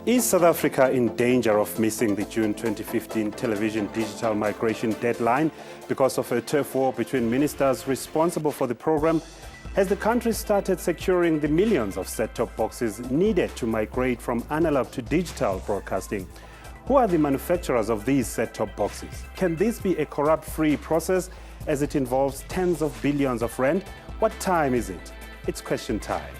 Is South Africa in danger of missing the June 2015 television digital migration deadline because of a turf war between ministers responsible for the program? Has the country started securing the millions of set-top boxes needed to migrate from analog to digital broadcasting? Who are the manufacturers of these set-top boxes? Can this be a corrupt-free process as it involves tens of billions of rand? What time is it? It's question time.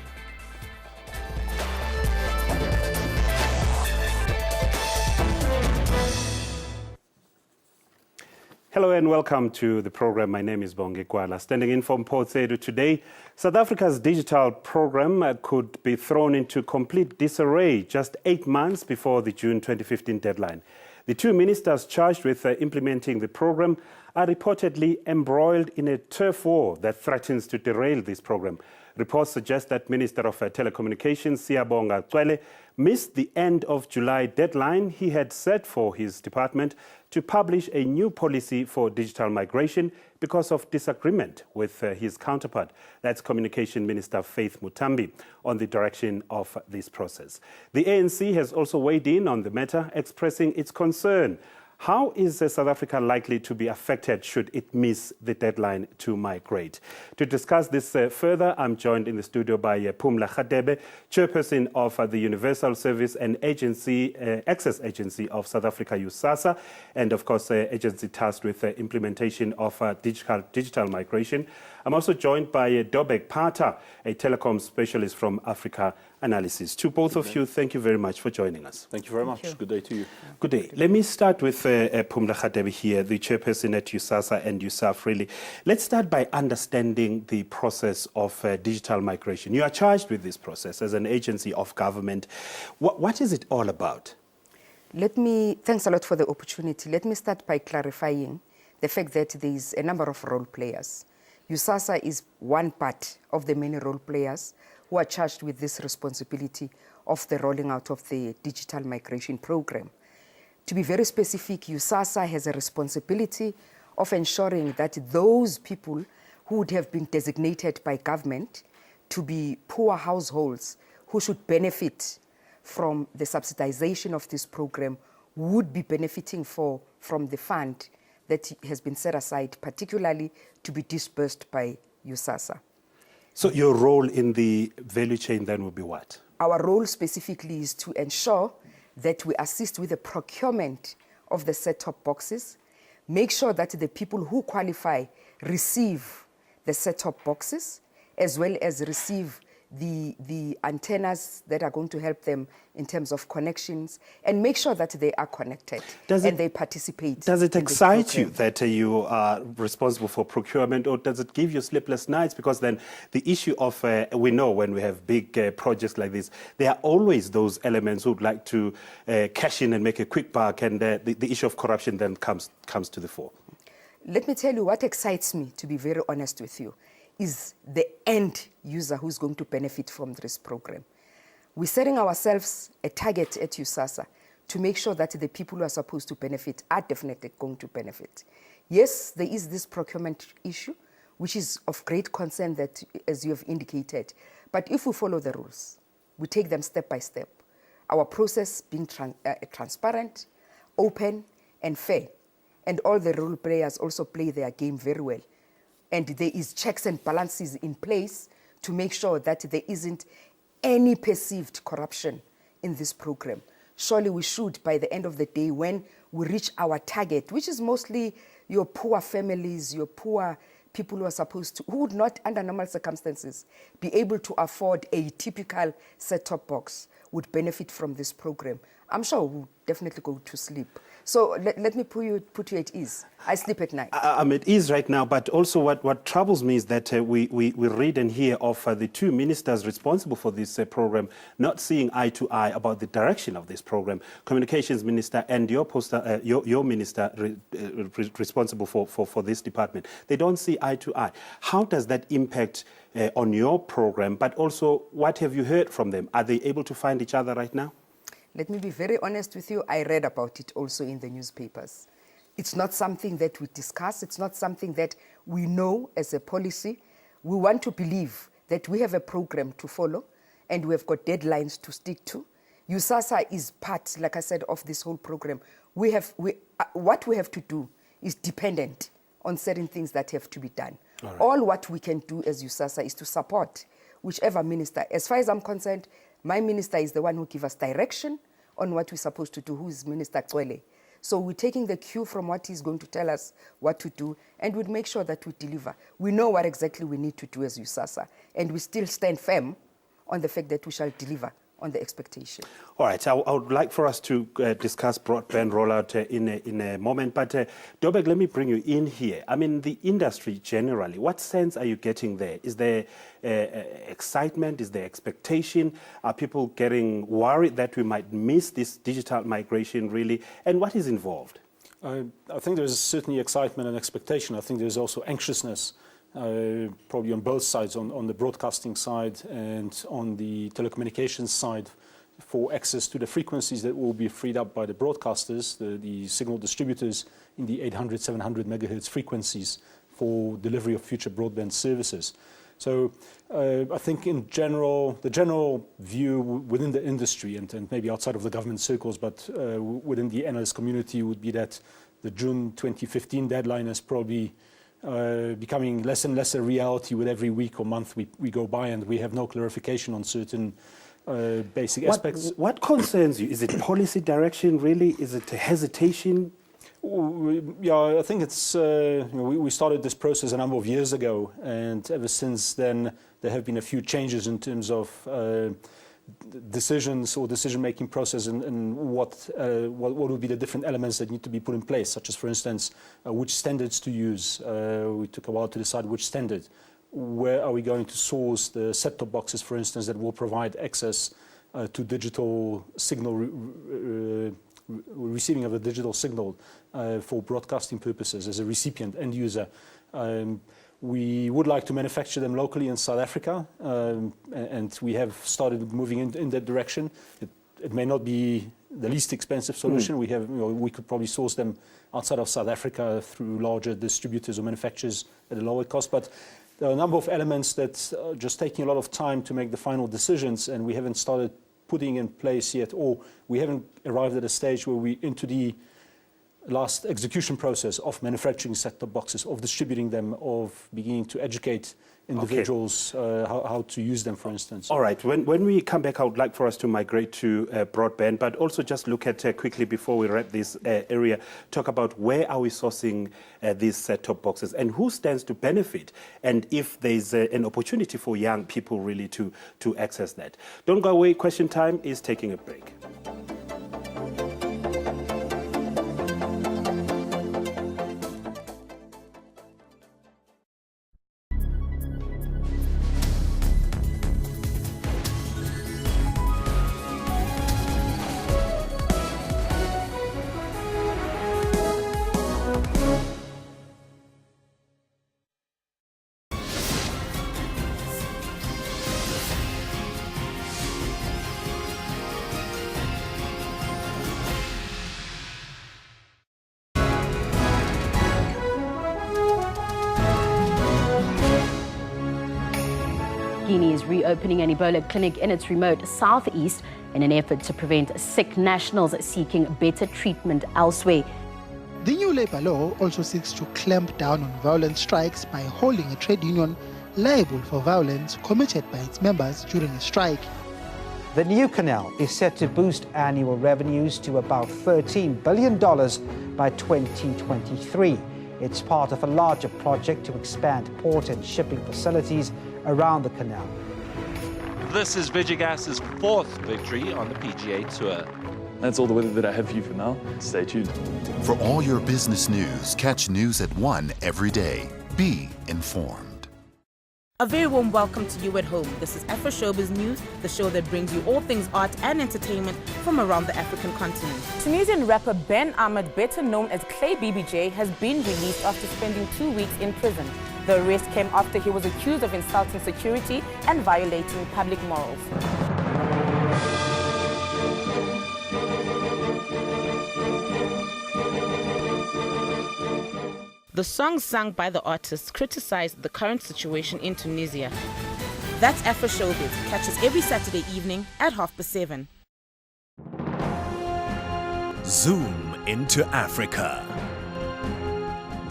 Hello and welcome to the program. My name is Bonge Kwala. Standing in for Mpotsedu today, South Africa's digital program could be thrown into complete disarray just 8 months before the June 2015 deadline. The two ministers charged with implementing the program are reportedly embroiled in a turf war that threatens to derail this program. Reports suggest that Minister of Telecommunications, Siyabonga Cwele, missed the end of July deadline he had set for his department to publish a new policy for digital migration because of disagreement with his counterpart, that's Communication Minister Faith Muthambi, on the direction of this process. The ANC has also weighed in on the matter, expressing its concern. How is South Africa likely to be affected should it miss the deadline to migrate? To discuss this further, I'm joined in the studio by Phumla Radebe, chairperson of the Universal Service and Access Agency of South Africa, USASA, and of course, agency tasked with implementation of digital migration. I'm also joined by Dobek Pata, a telecom specialist from Africa Analysis. To both of you, thank you very much for joining us. Thank you very much. Good day to you. Good day. Let me start with Phumla Radebe here, the chairperson at USASA and USAF, really. Let's start by understanding the process of digital migration. You are charged with this process as an agency of government. What is it all about? Thanks a lot for the opportunity. Let me start by clarifying the fact that there is a number of role players. USASA is one part of the many role players who are charged with this responsibility of the rolling out of the digital migration program. To be very specific, USASA has a responsibility of ensuring that those people who would have been designated by government to be poor households who should benefit from the subsidization of this program would be benefiting from the fund that has been set aside, particularly to be disbursed by USASA. So your role in the value chain then will be what? Our role specifically is to ensure that we assist with the procurement of the set-top boxes, make sure that the people who qualify receive the set-top boxes, as well as receive the antennas that are going to help them in terms of connections, and make sure that they are connected and they participate. Does it excite you that you are responsible for procurement, or does it give you sleepless nights? Because then the issue of, we know when we have big projects like this, there are always those elements who would like to cash in and make a quick buck, and the issue of corruption then comes to the fore. Let me tell you what excites me, to be very honest with you, is the end user who's going to benefit from this program. We're setting ourselves a target at USASA to make sure that the people who are supposed to benefit are definitely going to benefit. Yes, there is this procurement issue, which is of great concern, that, as you have indicated. But if we follow the rules, we take them step by step, our process being transparent, open, and fair, and all the role players also play their game very well. And there is checks and balances in place to make sure that there isn't any perceived corruption in this program. Surely we should, by the end of the day, when we reach our target, which is mostly your poor families, your poor people who are supposed to, who would not, under normal circumstances, be able to afford a typical set-top box, would benefit from this program. I'm sure we'll definitely go to sleep. So let me put you at ease. I sleep at night. I'm at ease right now, but also what troubles me is that we read and hear of the two ministers responsible for this program not seeing eye to eye about the direction of this program. Communications Minister and your minister responsible for this department. They don't see eye to eye. How does that impact on your program? But also, what have you heard from them? Are they able to find each other right now? Let me be very honest with you. I read about it also in the newspapers. It's not something that we discuss. It's not something that we know as a policy. We want to believe that we have a program to follow and we have got deadlines to stick to. USASA is part, like I said, of this whole program. What we have to do is dependent on certain things that have to be done. All what we can do as USASA is to support whichever minister. As far as I'm concerned, my minister is the one who gives us direction on what we're supposed to do, who is Minister Cwele. So we're taking the cue from what he's going to tell us what to do, and we'll make sure that we deliver. We know what exactly we need to do as USASA, and we still stand firm on the fact that we shall deliver on the expectation. All right, I would like for us to discuss broadband rollout in a moment, but Dobek, let me bring you in here. I mean, the industry generally, what sense are you getting there? Is there excitement? Is there expectation? Are people getting worried that we might miss this digital migration really? And what is involved? I think there's certainly excitement and expectation. I think there's also anxiousness. Probably on both sides, on the broadcasting side and on the telecommunications side, for access to the frequencies that will be freed up by the broadcasters, the signal distributors in the 800, 700 megahertz frequencies for delivery of future broadband services. So I think in general, the general view within the industry and maybe outside of the government circles, but within the analyst community would be that the June 2015 deadline is probably becoming less and less a reality with every week or month we go by, and we have no clarification on certain basic aspects. What concerns you? Is it policy direction really? Is it a hesitation? Yeah, I think it's, we started this process a number of years ago, and ever since then there have been a few changes in terms of decisions or decision-making process and what would be the different elements that need to be put in place, such as, for instance, which standards to use. We took a while to decide which standard. Where are we going to source the set-top boxes, for instance, that will provide access to digital signal, receiving of the digital signal for broadcasting purposes as a recipient end user. We would like to manufacture them locally in South Africa, and we have started moving in that direction. It may not be the least expensive solution. We could probably source them outside of South Africa through larger distributors or manufacturers at a lower cost. But there are a number of elements that are just taking a lot of time to make the final decisions, and we haven't started putting in place yet, or we haven't arrived at a stage where we into the last execution process of manufacturing set-top boxes, of distributing them, of beginning to educate individuals how to use them, for instance. All right. When we come back, I would like for us to migrate to broadband, but also just look at quickly before we wrap this area, talk about where are we sourcing these set-top boxes and who stands to benefit, and if there's an opportunity for young people really to access that. Don't go away. Question time is taking a break. Guinea is reopening an Ebola clinic in its remote southeast in an effort to prevent sick nationals seeking better treatment elsewhere. The new labor law also seeks to clamp down on violent strikes by holding a trade union liable for violence committed by its members during a strike. The new canal is set to boost annual revenues to about $13 billion by 2023. It's part of a larger project to expand port and shipping facilities around the canal. This is Vigigas's fourth victory on the PGA Tour. That's all the weather that I have for you for now. Stay tuned. For all your business news, catch news at 1 every day. Be informed. A very warm welcome to you at home. This is Afro Showbiz News, the show that brings you all things art and entertainment from around the African continent. Tunisian rapper Ben Ahmed, better known as Clay BBJ, has been released after spending 2 weeks in prison. The arrest came after he was accused of insulting security and violating public morals. The songs sung by the artists criticized the current situation in Tunisia. That's Afro Showbiz. Catch us every Saturday evening at 7:30. Zoom into Africa.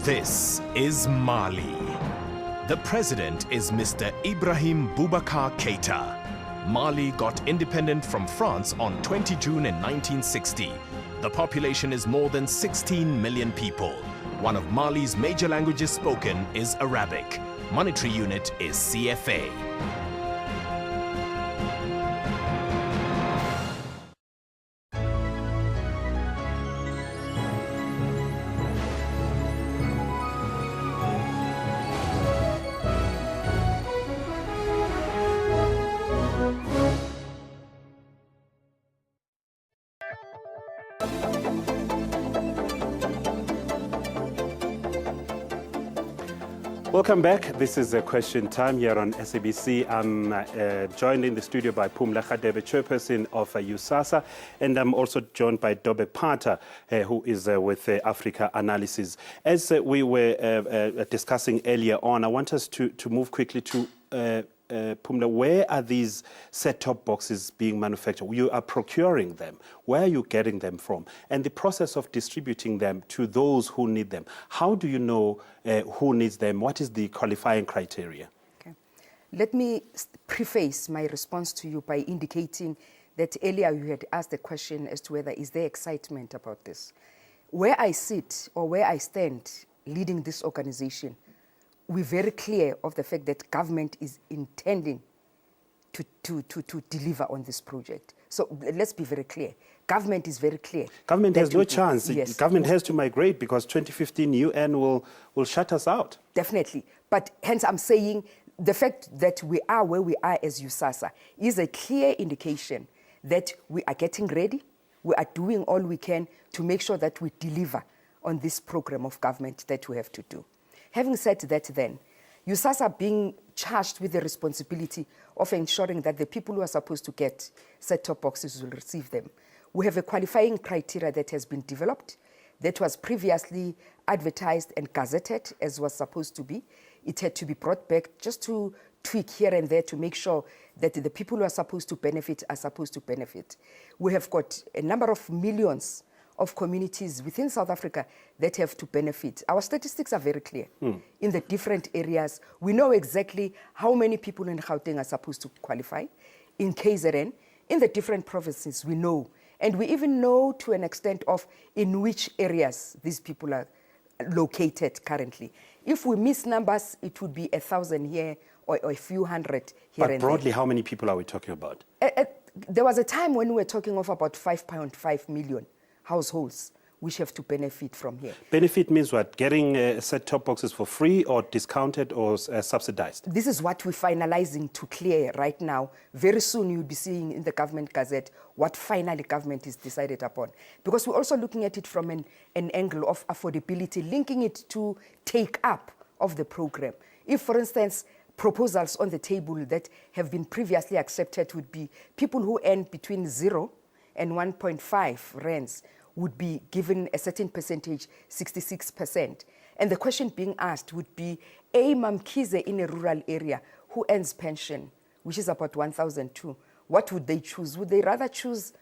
This is Mali. The president is Mr. Ibrahim Boubacar Keita. Mali got independent from France on 20 June in 1960. The population is more than 16 million people. One of Mali's major languages spoken is Arabic. Monetary unit is CFA. Welcome back. This is a question time here on SABC. I'm joined in the studio by Phumla Radebe, chairperson of USASA, and I'm also joined by Dobe Pata, who is with Africa Analysis. As we were discussing earlier on, I want us to move quickly to Phumla, where are these set-top boxes being manufactured? You are procuring them. Where are you getting them from? And the process of distributing them to those who need them. How do you know who needs them? What is the qualifying criteria? Okay. Let me preface my response to you by indicating that earlier you had asked the question as to whether is there excitement about this. Where I sit or where I stand leading this organization, we're very clear of the fact that government is intending to deliver on this project. So let's be very clear. Government is very clear. Government has no chance. Yes. Government has to migrate because 2015 UN will shut us out. Definitely. But hence I'm saying the fact that we are where we are as USASA is a clear indication that we are getting ready. We are doing all we can to make sure that we deliver on this program of government that we have to do. Having said that then, USASA being charged with the responsibility of ensuring that the people who are supposed to get set-top boxes will receive them. We have a qualifying criteria that has been developed, that was previously advertised and gazetted as was supposed to be. It had to be brought back just to tweak here and there to make sure that the people who are supposed to benefit are supposed to benefit. We have got a number of millions of communities within South Africa that have to benefit. Our statistics are very clear. In the different areas, we know exactly how many people in Gauteng are supposed to qualify. In KZN, in the different provinces, we know. And we even know to an extent of in which areas these people are located currently. If we miss numbers, it would be 1,000 here or a few hundred here and there. But broadly, how many people are we talking about? There was a time when we were talking of about 5.5 million households which have to benefit from here. Benefit means what? Getting set-top boxes for free or discounted or subsidized? This is what we're finalizing to clear right now. Very soon you'll be seeing in the government gazette what finally government is decided upon. Because we're also looking at it from an angle of affordability, linking it to take up of the program. If, for instance, proposals on the table that have been previously accepted would be people who earn between 0 and 1.5 rands would be given a certain percentage, 66%. And the question being asked would be, a Mamkize in a rural area who earns pension, which is about 1,002, what would they choose? Would they rather choose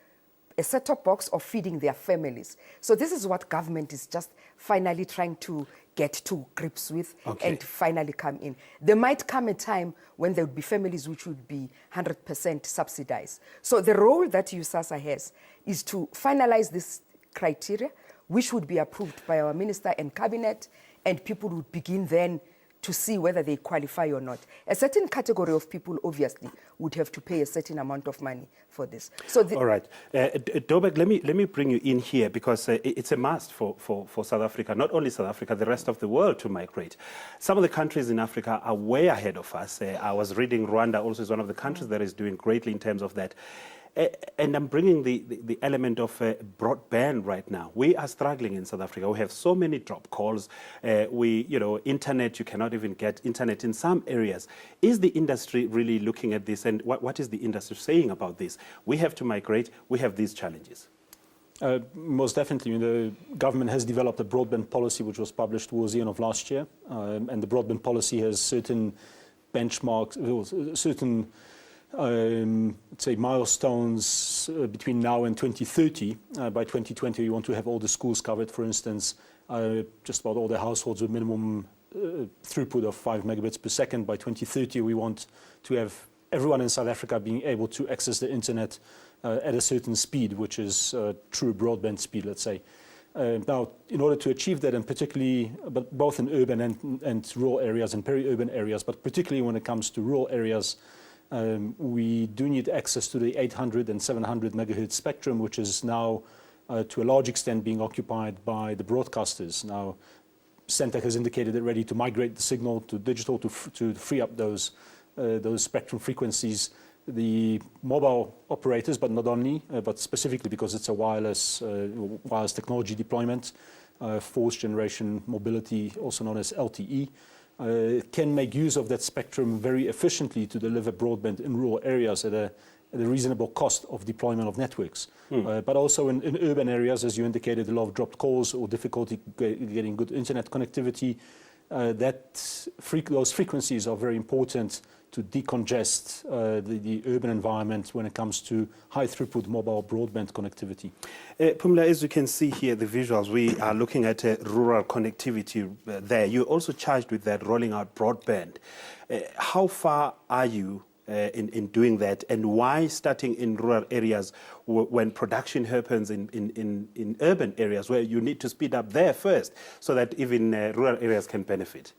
a set-top box or feeding their families? So this is what government is just finally trying to get to grips with and finally come in. There might come a time when there would be families which would be 100% subsidized. So the role that USASA has is to finalize this criteria, which would be approved by our minister and cabinet, and people would begin then to see whether they qualify or not. A certain category of people, obviously, would have to pay a certain amount of money for this. So all right. Dobek, let me bring you in here because it's a must for South Africa, not only South Africa, the rest of the world to migrate. Some of the countries in Africa are way ahead of us. I was reading Rwanda also is one of the countries that is doing greatly in terms of that. And I'm bringing the element of broadband right now. We are struggling in South Africa. We have so many drop calls. Internet, you cannot even get internet in some areas. Is the industry really looking at this? And what is the industry saying about this? We have to migrate. We have these challenges. Most definitely. The government has developed a broadband policy which was published towards the end of last year. And the broadband policy has certain benchmarks, certain let's say, milestones between now and 2030. By 2020, we want to have all the schools covered, for instance, just about all the households with minimum throughput of 5 megabits per second. By 2030, we want to have everyone in South Africa being able to access the internet at a certain speed, which is true broadband speed, let's say. Now, in order to achieve that, and particularly both in urban and rural areas and peri-urban areas, but particularly when it comes to rural areas, we do need access to the 800 and 700 megahertz spectrum, which is now, to a large extent, being occupied by the broadcasters. Now, Centec has indicated they're ready to migrate the signal to digital to free up those spectrum frequencies. The mobile operators, but not only, but specifically because it's a wireless technology deployment, fourth generation mobility, also known as LTE, can make use of that spectrum very efficiently to deliver broadband in rural areas at a reasonable cost of deployment of networks. But also in urban areas, as you indicated, a lot of dropped calls or difficulty getting good internet connectivity. Those frequencies are very important to decongest the urban environment when it comes to high throughput mobile broadband connectivity. Pumla, as you can see here, the visuals, we are looking at rural connectivity there. You're also charged with that, rolling out broadband. How far are you in doing that, and why starting in rural areas when production happens in urban areas where you need to speed up there first so that even rural areas can benefit?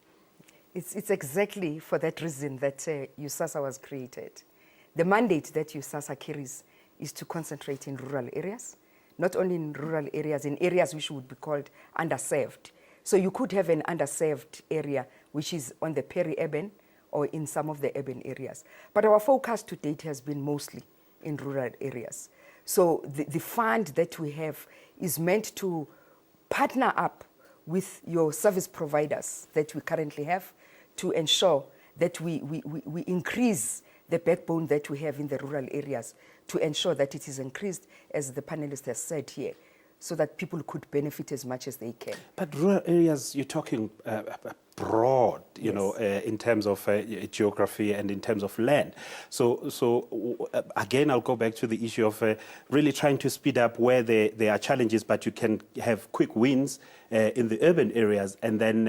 It's exactly for that reason that USASA was created. The mandate that USASA carries is to concentrate in rural areas, not only in rural areas, in areas which would be called underserved. So you could have an underserved area which is on the peri-urban or in some of the urban areas. But our focus to date has been mostly in rural areas. So the fund that we have is meant to partner up with your service providers that we currently have to ensure that we increase the backbone that we have in the rural areas, to ensure that it is increased, as the panelist has said here, so that people could benefit as much as they can. But rural areas, you're talking broad, you know, in terms of geography and in terms of land. So again, I'll go back to the issue of really trying to speed up where there are challenges, but you can have quick wins in the urban areas, and then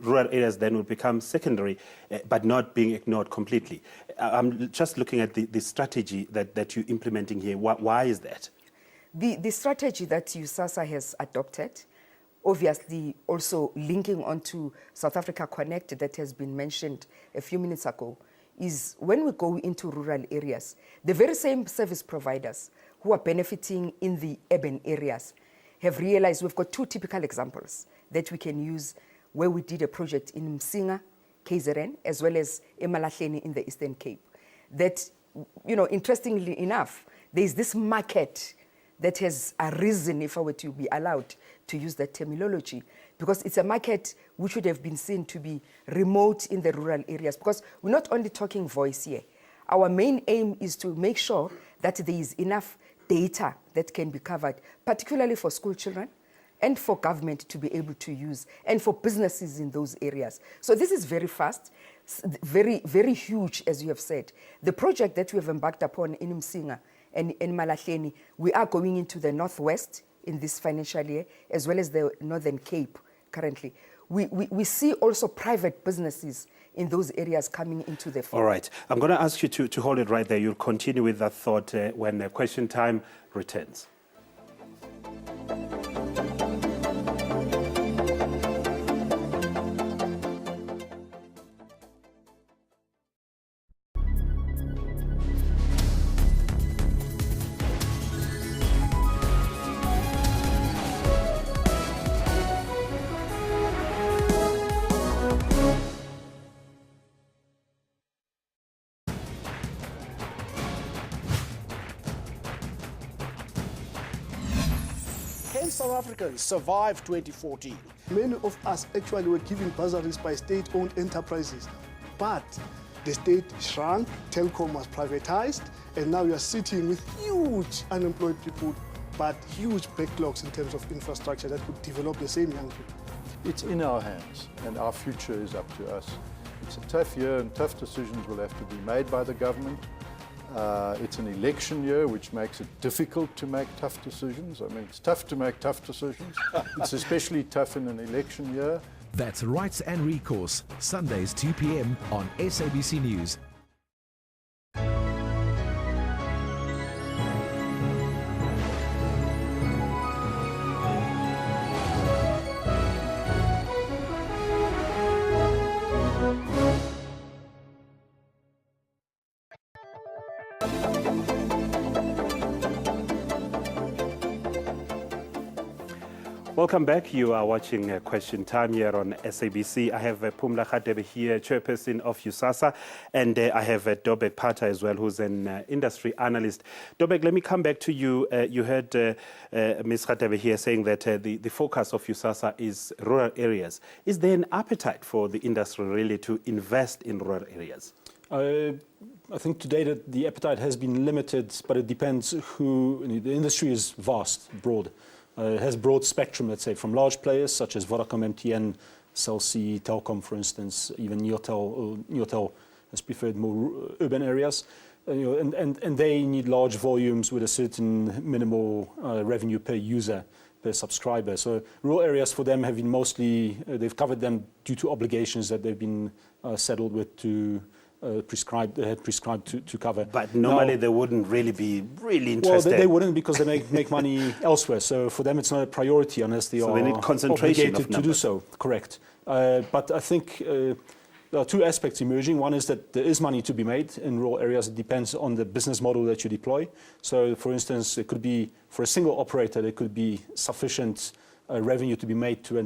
rural areas then will become secondary, but not being ignored completely. I'm just looking at the strategy that you're implementing here. Why is that? The strategy that USASA has adopted, obviously also linking onto South Africa Connect that has been mentioned a few minutes ago, is when we go into rural areas, the very same service providers who are benefiting in the urban areas have realized we've got two typical examples that we can use where we did a project in Msinga, KZN, as well as eMalahleni in the Eastern Cape. That, you know, interestingly enough, there's this market that has arisen, if I were to be allowed to use that terminology, because it's a market which would have been seen to be remote in the rural areas, because we're not only talking voice here. Our main aim is to make sure that there is enough data that can be covered, particularly for school children and for government to be able to use, and for businesses in those areas. So this is very fast, very, very huge, as you have said. The project that we have embarked upon in Msinga and in Malahleni, we are going into the Northwest in this financial year, as well as the Northern Cape currently. We see also private businesses in those areas coming into the field. All right. I'm going to ask you to hold it right there. You'll continue with that thought when question time returns. South Africans survived 2014. Many of us actually were given bursaries by state-owned enterprises, but the state shrunk, telecom was privatized, and now you are sitting with huge unemployed people, but huge backlogs in terms of infrastructure that could develop the same young people. It's in our hands, and our future is up to us. It's a tough year and tough decisions will have to be made by the government. It's an election year, which makes it difficult to make tough decisions. I mean, it's tough to make tough decisions. It's especially tough in an election year. That's Rights and Recourse, Sundays 2 p.m. on SABC News. Welcome back. You are watching Question Time here on SABC. I have Pumla Khadebe here, chairperson of USASA, and I have Dobek Pata as well, who's an industry analyst. Dobek, let me come back to you. You heard Ms. Khadebe here saying that the focus of USASA is rural areas. Is there an appetite for the industry really to invest in rural areas? I think today that the appetite has been limited, but it depends who. The industry is vast, broad. It has broad spectrum, let's say, from large players such as Vodacom, MTN, Cell C, Telkom, for instance, even Neotel has preferred more urban areas. And they need large volumes with a certain minimal revenue per user, per subscriber. So rural areas for them have been mostly, they've covered them due to obligations that they've been settled with to prescribed to cover. But normally they wouldn't really be interested. Well, they wouldn't because they make money elsewhere. So for them, it's not a priority unless they are they need concentration obligated to do so. Correct. But I think there are two aspects emerging. One is that there is money to be made in rural areas. It depends on the business model that you deploy. So, for instance, it could be for a single operator, there could be sufficient revenue to be made to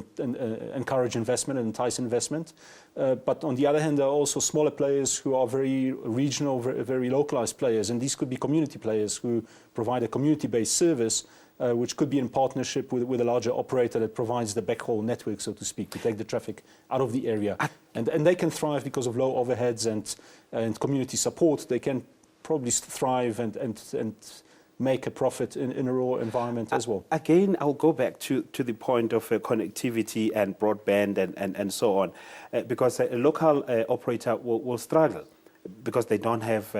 encourage investment and entice investment. But on the other hand, there are also smaller players who are very regional, very localized players. And these could be community players who provide a community-based service, which could be in partnership with a larger operator that provides the backhaul network, so to speak, to take the traffic out of the area. And they can thrive because of low overheads and community support. They can probably thrive and make a profit in a rural environment as well. Again, I'll go back to the point of connectivity and broadband and so on, because a local operator will struggle because they don't have,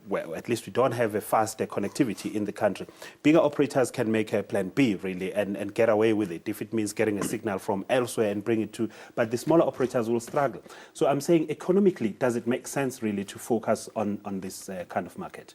well, at least we don't have a fast connectivity in the country. Bigger operators can make a plan B, really, and get away with it if it means getting a signal from elsewhere and bring it to, but the smaller operators will struggle. So I'm saying economically, does it make sense really to focus on this kind of market?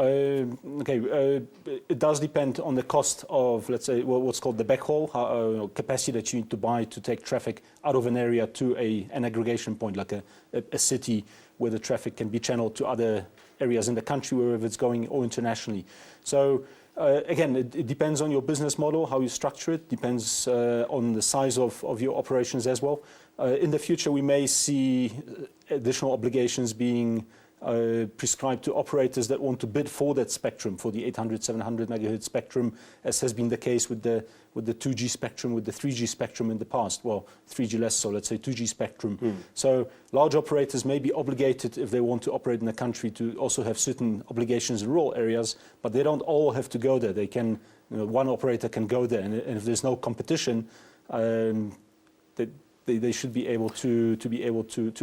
It does depend on the cost of, let's say, what's called the backhaul, capacity that you need to buy to take traffic out of an area to an aggregation point, like a city where the traffic can be channeled to other areas in the country, wherever it's going, or internationally. So again, it depends on your business model, how you structure it, depends on the size of your operations as well. In the future, we may see additional obligations being prescribed to operators that want to bid for that spectrum, for the 800, 700 megahertz spectrum, as has been the case with the 2G spectrum, with the 3G spectrum in the past. Well, 3G less so, let's say 2G spectrum. So large operators may be obligated, if they want to operate in the country, to also have certain obligations in rural areas, but they don't all have to go there. They can, one operator can go there, and if there's no competition, they should be able to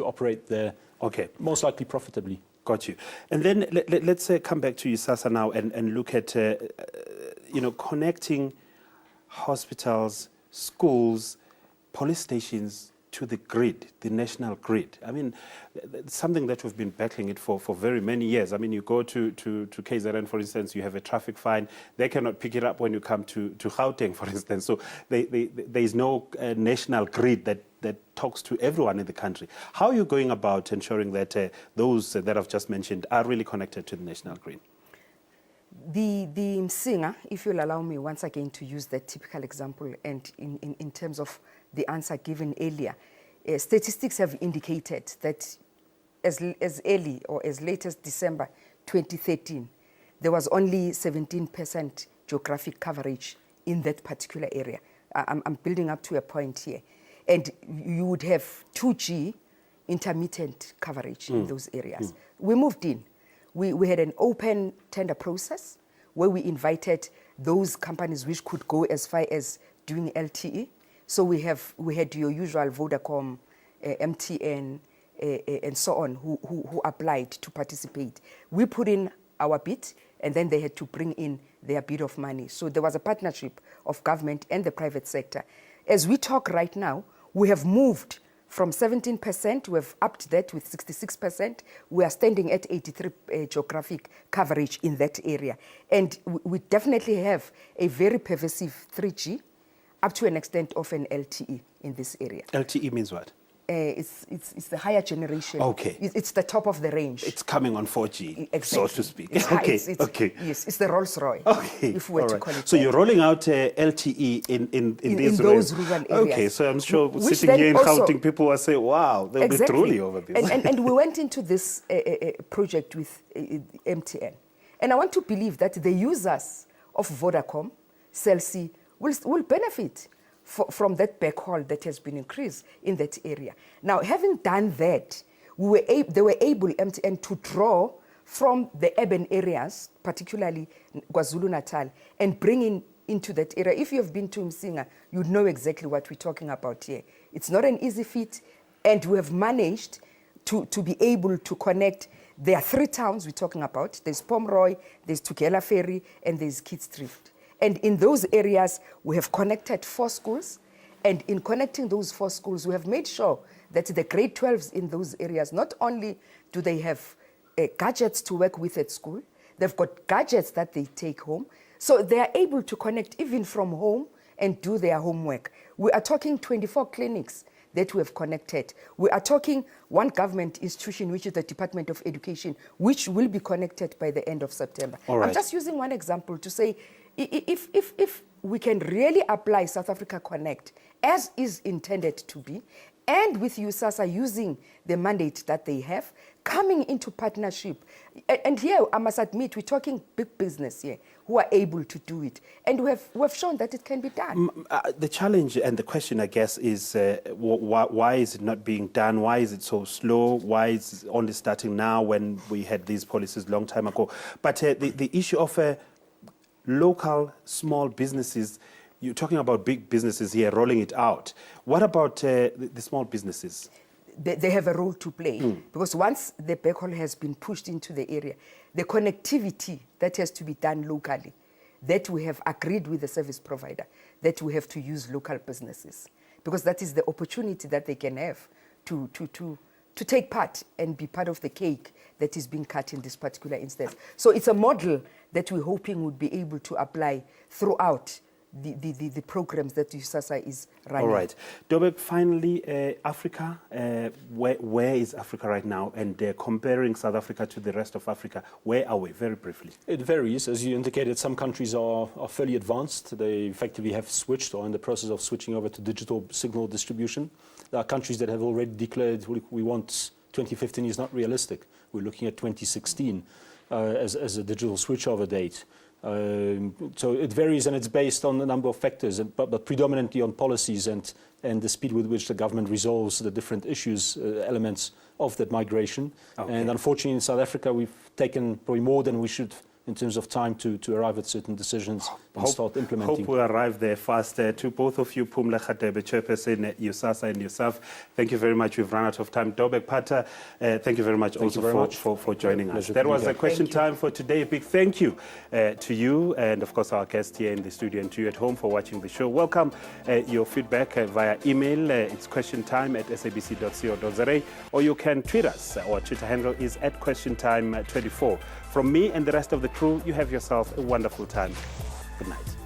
operate there. Okay. Most likely profitably. Got you. And then let's come back to USASA now and look at, connecting hospitals, schools, police stations to the grid, the national grid. I mean, it's something that we've been battling it for very many years. I mean, you go to KZN, for instance, you have a traffic fine. They cannot pick it up when you come to Gauteng, for instance. So there is no national grid that talks to everyone in the country. How are you going about ensuring that those that I've just mentioned are really connected to the national grid? The Msinga, if you'll allow me once again to use that typical example, and in terms of the answer given earlier, statistics have indicated that as early or as late as December 2013, there was only 17% geographic coverage in that particular area. I'm building up to a point here. And you would have 2G intermittent coverage in those areas. We moved in. We had an open tender process where we invited those companies which could go as far as doing LTE. So we had your usual Vodacom, MTN, and so on who applied to participate. We put in our bid, and then they had to bring in their bit of money. So there was a partnership of government and the private sector. As we talk right now, we have moved from 17%, we have upped that with 66%. We are standing at 83 geographic coverage in that area. And we definitely have a very pervasive 3G, up to an extent of an LTE in this area. LTE means what? It's the higher generation. Okay. It's the top of the range. It's coming on 4G, exactly. so to speak. It's Okay. Yes, it's the Rolls Royce. Okay. If we were to call it. So that. you're rolling out LTE in those rural areas. Okay, so I'm sure Which sitting here in also, Gauteng, people will say, wow, they'll be drooling over this. And we went into this project with MTN. And I want to believe that the users of Vodacom, Cell C, will benefit from that backhaul that has been increased in that area. Now, having done that, they were able, MTN, to draw from the urban areas, particularly KwaZulu-Natal, and bring into that area. If you have been to Msinga, you know exactly what we're talking about here. It's not an easy feat, and we have managed to be able to connect. There are 3 towns we're talking about. There's Pomroy, there's Tugela Ferry, and there's Kidsdrift. And in those areas, we have connected 4 schools. And in connecting those 4 schools, we have made sure that the grade 12s in those areas, not only do they have gadgets to work with at school, they've got gadgets that they take home. So they are able to connect even from home and do their homework. We are talking 24 clinics that we have connected. We are talking one government institution, which is the Department of Education, which will be connected by the end of September. All right. I'm just using one example to say, if we can really apply South Africa Connect as is intended to be, and with USASA using the mandate that they have, coming into partnership. And here, I must admit, we're talking big business here who are able to do it. And we have shown that it can be done. The challenge and the question, I guess, is why is it not being done? Why is it so slow? Why is it only starting now when we had these policies long time ago? But the issue of local small businesses, you're talking about big businesses here rolling it out. What about the small businesses? They have a role to play because once the backhaul has been pushed into the area, the connectivity that has to be done locally, that we have agreed with the service provider, that we have to use local businesses, because that is the opportunity that they can have to take part and be part of the cake that is being cut in this particular instance. So it's a model that we're hoping would be able to apply throughout the programs that USASA is running. All right. Dobek, finally, Africa, where is Africa right now? And comparing South Africa to the rest of Africa, where are we? Very briefly. It varies. As you indicated, some countries are fairly advanced. They effectively have switched or in the process of switching over to digital signal distribution. There are countries that have already declared we want 2015 is not realistic. We're looking at 2016 as a digital switchover date. So it varies, and it's based on a number of factors, but predominantly on policies and the speed with which the government resolves the different issues, elements of that migration. Okay. And unfortunately, in South Africa, we've taken probably more than we should in terms of time to arrive at certain decisions and start implementing. Hope we'll arrive there fast. To both of you, Phumla Khatebe, Chairperson at USASA, and yourself, thank you very much. We've run out of time. Dobek Pata, thank you very much for joining us. That was the question time for today. A big thank you to you and, of course, our guests here in the studio and to you at home for watching the show. Welcome your feedback via email. It's questiontime@sabc.co.za, or you can tweet us. Our Twitter handle is @questiontime24. From me and the rest of the crew, you have yourself a wonderful time. Good night.